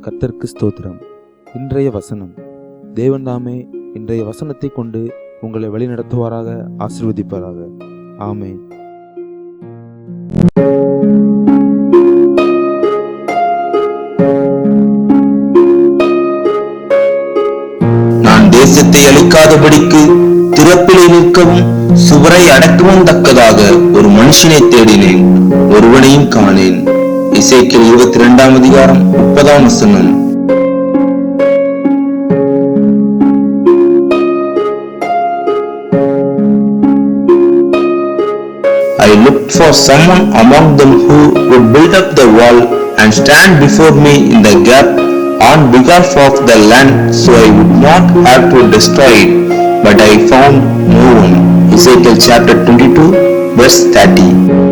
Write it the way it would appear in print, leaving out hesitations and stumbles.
கர்த்தருக்கு ஸ்தோத்திரம். இன்றைய வசனம். தேவன் தாமே இன்றைய வசனத்தை கொண்டு உங்களை வழிநடத்துவாராக, ஆசீர்வதிப்பாராக. ஆமென். நான் தேசத்தை அழிக்காதபடிக்கு திறப்பிலே நிற்கவும் சுவரை அடக்கவும் தக்கதாக ஒரு மனுஷனை தேடினேன், ஒருவனையும் காணேன். எசேக்கியேல் 22 அதிகாரம் 30 வசனம். I looked for someone among them who would build up the wall and stand before me in the gap on behalf of the land, so I would not have to destroy it, but I found no one. Ezekiel chapter 22 verse 30.